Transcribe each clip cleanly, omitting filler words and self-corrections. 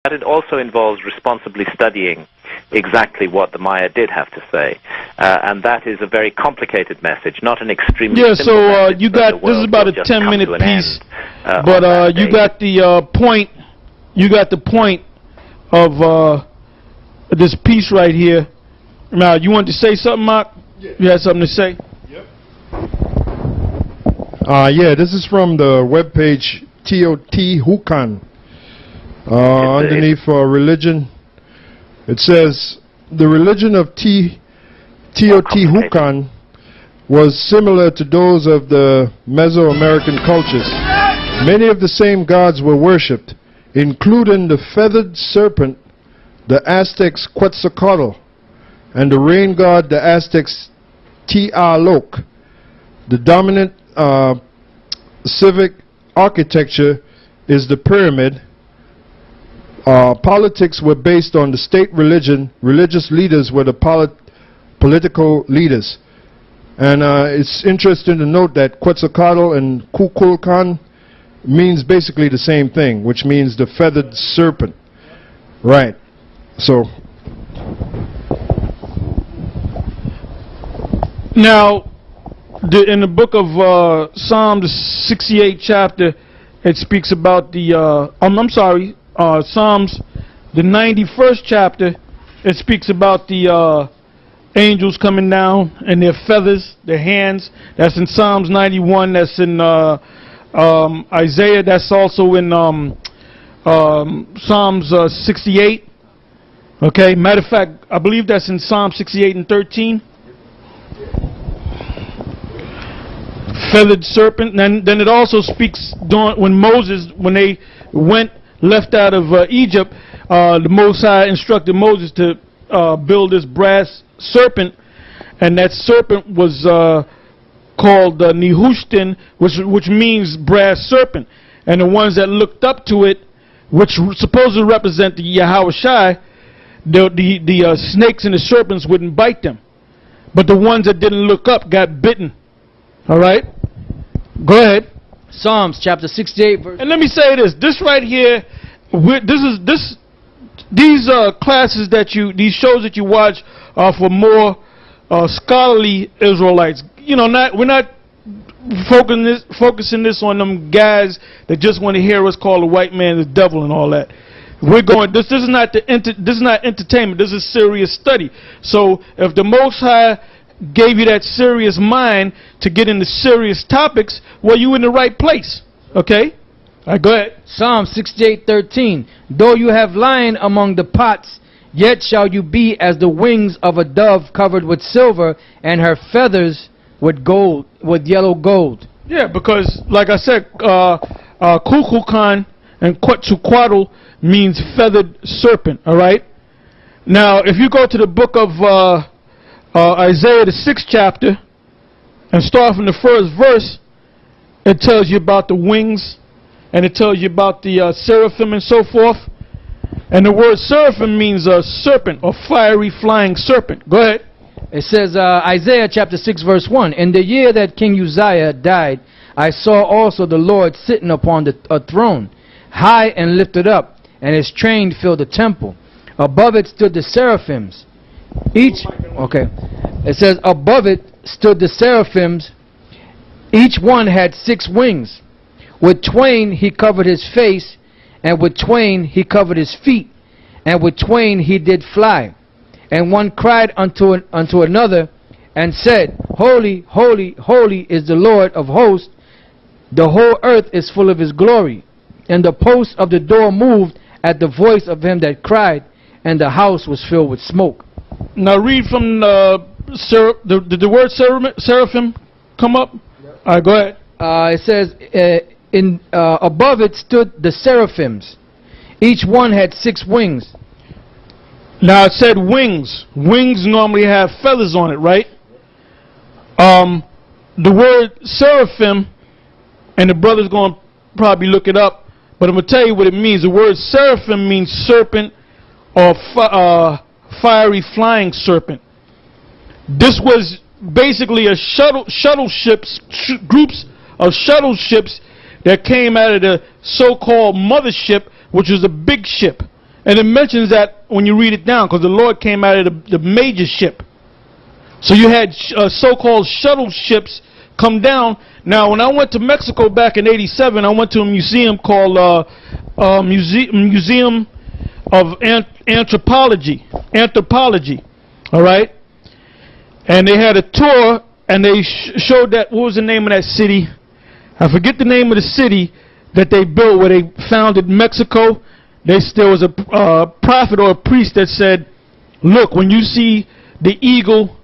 But it also involves responsibly studying exactly what the Maya did have to say, and that is a very complicated message, not an extremely simple message. You got, this is about a 10-minute piece, but you got the point. You got the point of this piece right here. Now, you wanted to say something, Mark? Yeah. You had something to say? Yep. Yeah, this is from the webpage Teotihuacan. Underneath religion, it says the religion of Teotihuacan was similar to those of the Mesoamerican cultures. Many of the same gods were worshipped, including the feathered serpent, the Aztecs' Quetzalcoatl, and the rain god, the Aztecs' Tlaloc. The dominant civic architecture is the pyramid. Politics were based on the state religion. Religious leaders were the political leaders. And it's interesting to note that Quetzalcoatl and Kukulkan means basically the same thing, which means the feathered serpent. Right. So. Now, in the book of Psalm, the 68th chapter, it speaks about the, Psalms, the 91st chapter, it speaks about the angels coming down and their feathers, their hands. That's in Psalms 91. That's in Isaiah. That's also in Psalms 68. Okay. Matter of fact, I believe that's in Psalm 68 and 13. Feathered serpent. Then it also speaks when they left out of Egypt, the Most High instructed Moses to build this brass serpent, and that serpent was called Nehushtan, which means brass serpent. And the ones that looked up to it, which supposedly represent the YAHAWASHI, the snakes and the serpents wouldn't bite them. But the ones that didn't look up got bitten. All right? Go ahead. Psalms chapter 68 verse. And let me say this. This right here, these classes these shows that you watch are for more scholarly Israelites. You know, we're not focusing this on them guys that just want to hear us call the white man the devil and all that. We're going. This is not entertainment. This is serious study. So if the Most High gave you that serious mind to get into serious topics, well, you in the right place. Okay? All right, go ahead. Psalm 68:13. Though you have lion among the pots, yet shall you be as the wings of a dove covered with silver, and her feathers with gold, with yellow gold. Yeah, because like I said, Kukulkan and Quetzalcoatl means feathered serpent. All right. Now, if you go to the book of Isaiah, the 6th chapter, and start from the first verse, it tells you about the wings, and it tells you about the seraphim and so forth. And the word seraphim means a serpent, or fiery flying serpent. Go ahead. It says, Isaiah chapter 6 verse 1, In the year that King Uzziah died, I saw also the Lord sitting upon a throne, high and lifted up, and his train filled the temple. Above it stood the seraphims. It says, above it stood the seraphims. Each one had 6 wings. With twain he covered his face, and with twain he covered his feet, and with twain he did fly. And one cried unto another, and said, Holy, holy, holy is the Lord of hosts. The whole earth is full of his glory. And the posts of the door moved at the voice of him that cried, and the house was filled with smoke. Now read from did the word seraphim come up? Yep. All right, go ahead. It says, above it stood the seraphims. Each one had 6 wings. Now it said wings. Wings normally have feathers on it, right? The word seraphim, and the brother's going to probably look it up, but I'm going to tell you what it means. The word seraphim means serpent or fiery flying serpent. This was basically a groups of shuttle ships that came out of the so-called mothership, which was a big ship. And it mentions that when you read it down, because the Lord came out of the major ship. So you had so-called shuttle ships come down. Now, when I went to Mexico back in '87, I went to a museum called Museum of Anthropology. All right? And they had a tour, and they showed that, what was the name of that city? I forget the name of the city that they built where they founded Mexico. There was a prophet or a priest that said, look, when you see the eagle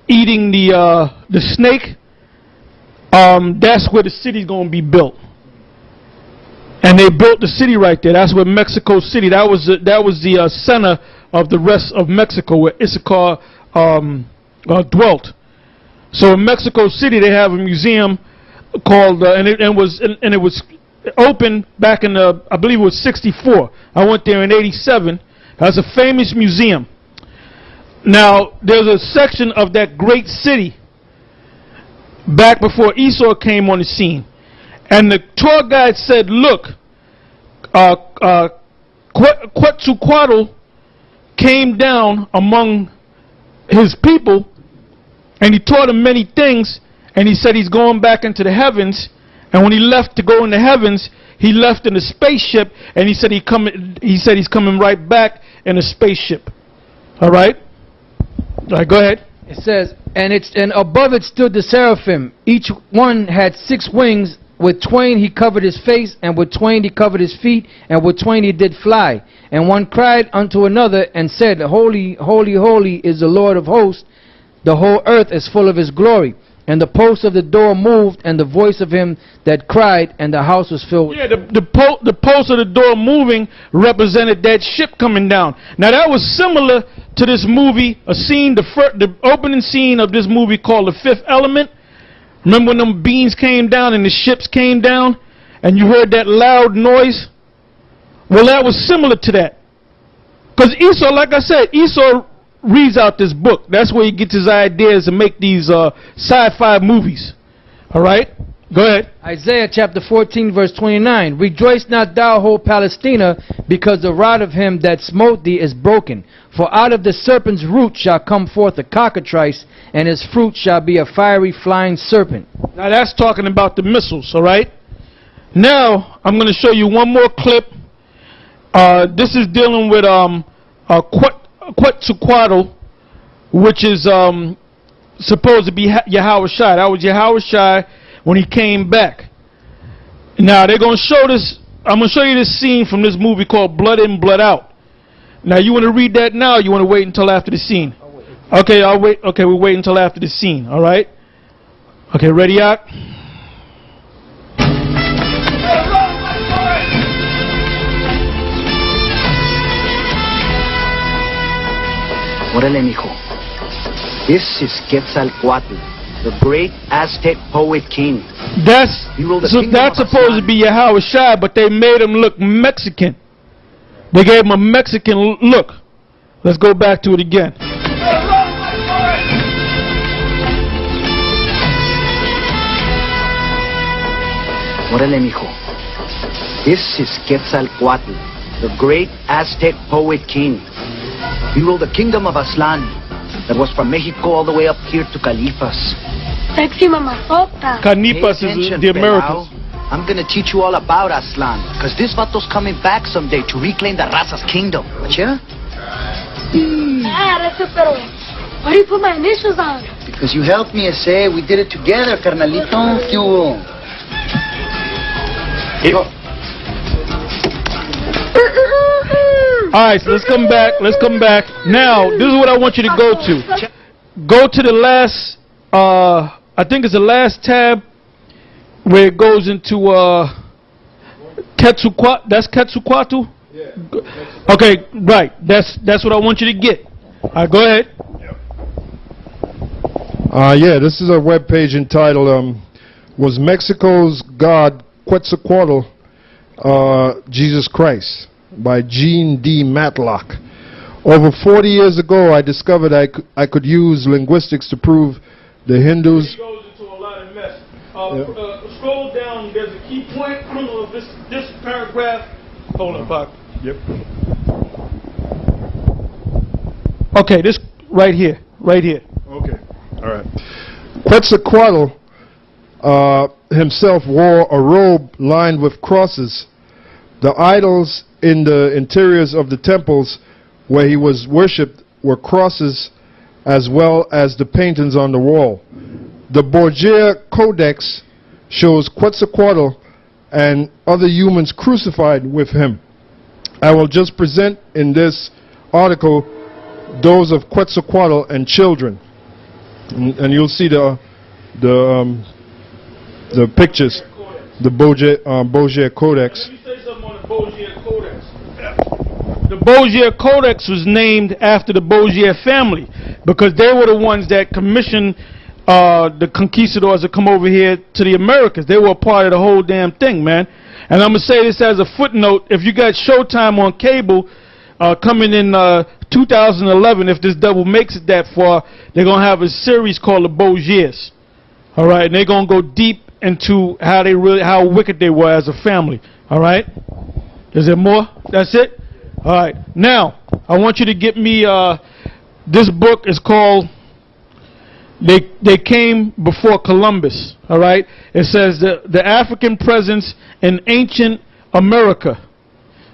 eating the snake, that's where the city's going to be built. And they built the city right there. That's where Mexico City, that was the center of the rest of Mexico, where Issachar dwelt. So in Mexico City, they have a museum called, and it was opened back in I believe it was '64. I went there in '87. That's a famous museum. Now, there's a section of that great city back before Esau came on the scene. And the tour guide said, look, Quetzalcoatl came down among his people, and he taught them many things, and he said he's going back into the heavens. And when he left to go in the heavens, he left in a spaceship, and he said he's coming right back in a spaceship. All right? All right, go ahead. It says, and above it stood the seraphim. Each one had 6 wings. With twain he covered his face, and with twain he covered his feet, and with twain he did fly. And one cried unto another, and said, Holy, holy, holy is the Lord of hosts. The whole earth is full of his glory. And the post of the door moved, and the voice of him that cried, and the house was filled. Yeah, the post of the door moving represented that ship coming down. Now that was similar to this movie, the opening scene of this movie called The Fifth Element. Remember when them beams came down and the ships came down, and you heard that loud noise? Well, that was similar to that. Because Esau, like I said, Esau reads out this book. That's where he gets his ideas to make these sci-fi movies. All right? Go ahead. Isaiah chapter 14 verse 29. Rejoice not thou, whole Palestina, because the rod of him that smote thee is broken. For out of the serpent's root shall come forth a cockatrice, and his fruit shall be a fiery flying serpent. Now that's talking about the missiles, all right? Now I'm going to show you one more clip. This is dealing with Quetzalcoatl, which is supposed to be YAHAWASHI. That was YAHAWASHI when he came back. Now they're going to show this. I'm going to show you this scene from this movie called Blood In, Blood Out. Now you want to read that now, or you want to wait until after the scene? Okay, I'll wait. Okay, we'll wait until after the scene. All right. Okay, ready, Yak? Órale, mijo. This is Quetzalcoatl, the great Aztec poet king. That's supposed to be YAHAWASHI, but they made him look Mexican. They gave him a Mexican look. Let's go back to it again. Órale, mijo. This is Quetzalcoatl, the great Aztec poet king. He ruled the kingdom of Aztlán that was from Mexico all the way up here to Califas. Sexy mamazota. Canipas is the Americans. I'm gonna teach you all about Aztlán, because this vato's coming back someday to reclaim the Raza's kingdom. Whatcha? Pero why do you put my initials on? Because you helped me, say we did it together, carnalito. ¿Qué hubo? Alright, so let's come back. Let's come back. Now, this is what I want you to go to. Go to the last, I think it's the last tab where it goes into Quetzalcoatl. That's Quetzalcoatl? Yeah. Okay, right. That's what I want you to get. Alright, go ahead. Yeah, this is a web page entitled Was Mexico's God Quetzalcoatl Jesus Christ? By Jean D. Matlock. Over 40 years ago, I discovered I could use linguistics to prove the Hindus. It goes into a lot of mess. Scroll down. There's a key point of this paragraph. Hold on, Buck. Yep. Okay, this right here. Okay, all right. Quetzalcoatl himself wore a robe lined with crosses. The idols in the interiors of the temples where he was worshipped were crosses, as well as the paintings on the wall. The Borgia Codex shows Quetzalcoatl and other humans crucified with him. I will just present in this article those of Quetzalcoatl and children, and you'll see the pictures, the Borgia Codex. Let me say something on the Borgia Codex. The Borgia Codex was named after the Borgia family because they were the ones that commissioned the conquistadors to come over here to the Americas. They were a part of the whole damn thing, man. And I'm going to say this as a footnote. If you got Showtime on cable coming in 2011, if this double makes it that far, they're going to have a series called The Borgias. All right? And they're going to go deep into how wicked they were as a family. All right? Is there more? That's it? All right. Now, I want you to get me, this book is called They Came Before Columbus. All right? It says the African Presence in Ancient America.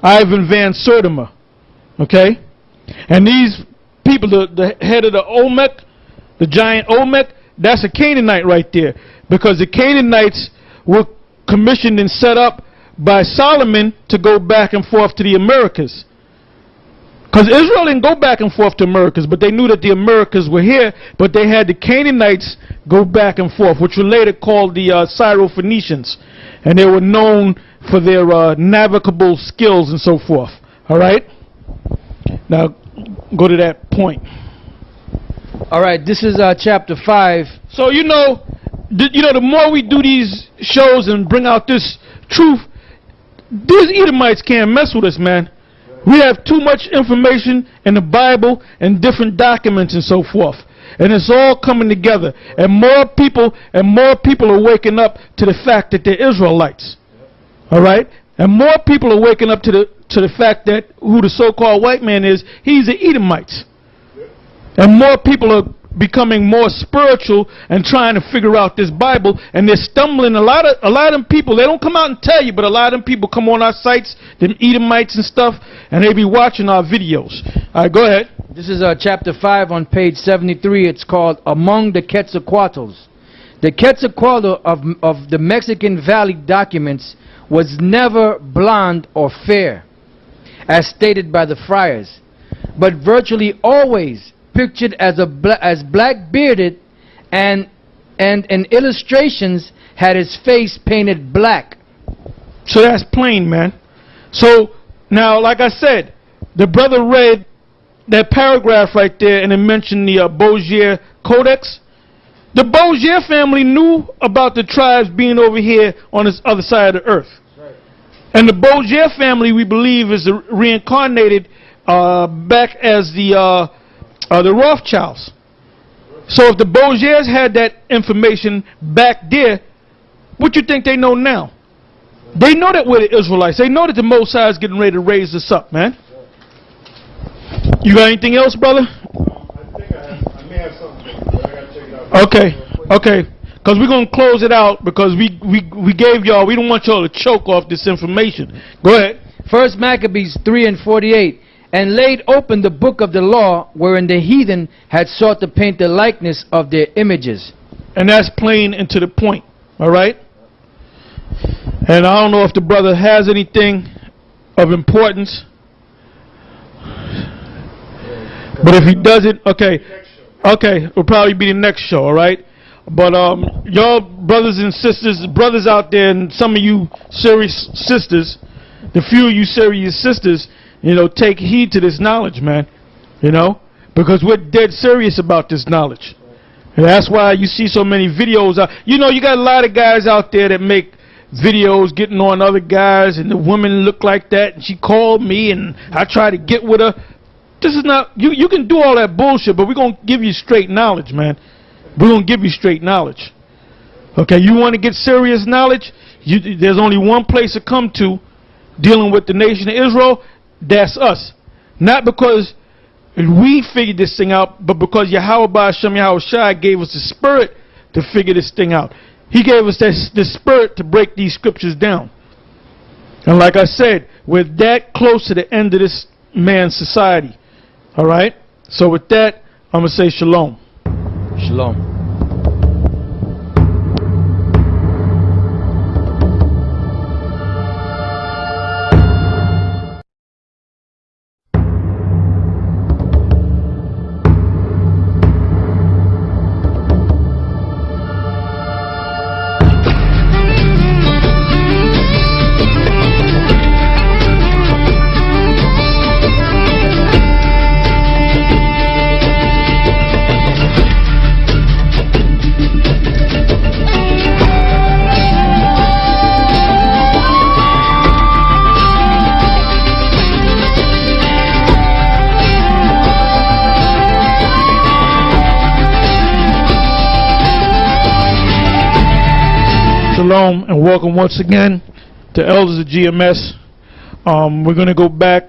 Ivan Van Sertima. Okay? And these people, the head of the Olmec, the giant Olmec, that's a Canaanite right there. Because the Canaanites were commissioned and set up by Solomon to go back and forth to the Americas. Because Israel didn't go back and forth to Americas, but they knew that the Americas were here, but they had the Canaanites go back and forth, which were later called the Syro-Phoenicians. And they were known for their navigable skills and so forth. All right? Now, go to that point. All right, this is chapter 5. So, the more we do these shows and bring out this truth, these Edomites can't mess with us, man. We have too much information in the Bible and different documents and so forth. And it's all coming together. And more people are waking up to the fact that they're Israelites. All right? And more people are waking up to the fact that who the so-called white man is, he's an Edomite. And more people are becoming more spiritual and trying to figure out this Bible, and they're stumbling. A lot of them people, they don't come out and tell you, but a lot of them people come on our sites, them Edomites and stuff, and they be watching our videos. All right, go ahead. This is chapter 5 on page 73. It's called Among the Quetzalcoatls. The Quetzalcoatl of the Mexican Valley documents was never blonde or fair, as stated by the friars, but virtually always pictured as black-bearded, and in illustrations had his face painted black. So that's plain, man. So now, like I said, the brother read that paragraph right there, and it mentioned the Borgia Codex. The Borgia family knew about the tribes being over here on this other side of the earth. Right. And the Borgia family, we believe, is reincarnated back as the Rothschilds. So if the Borgias had that information back there, what you think they know now? They know that we're the Israelites. They know that the Most High is getting ready to raise us up, man. You got anything else, brother? I think I may have something, but I got to check it out. Okay. Because we're going to close it out because we gave y'all, we don't want y'all to choke off this information. Go ahead. First Maccabees 3:48. And laid open the book of the law, wherein the heathen had sought to paint the likeness of their images. And that's plain and to the point. All right? And I don't know if the brother has anything of importance. But if he doesn't, okay, it'll probably be the next show, all right? But y'all brothers and sisters, brothers out there, and some of you serious sisters, the few of you serious sisters, take heed to this knowledge, man. Because we're dead serious about this knowledge. And that's why you see so many videos out. You got a lot of guys out there that make videos getting on other guys, and the woman look like that, and she called me, and I try to get with her. This is not, you can do all that bullshit, but we're going to give you straight knowledge, man. We're going to give you straight knowledge. Okay, you want to get serious knowledge? There's only one place to come to dealing with the nation of Israel. That's us. Not because we figured this thing out, but because YAHAWASHI gave us the spirit to figure this thing out. He gave us the spirit to break these scriptures down. And like I said, we're that close to the end of this man's society. All right? So with that, I'm going to say shalom. Shalom. Shalom and welcome once again to Elders of GMS. We're going to go back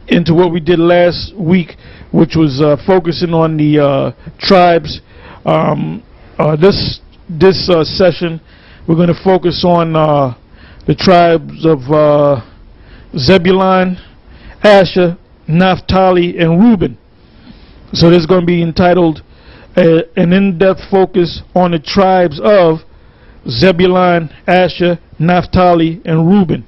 into what we did last week, which was focusing on the tribes. This session, we're going to focus on the tribes of Zebulun, Asher, Naphtali, and Reuben. So this is going to be entitled an in-depth focus on the tribes of Zebulun, Asher, Naphtali, and Reuben.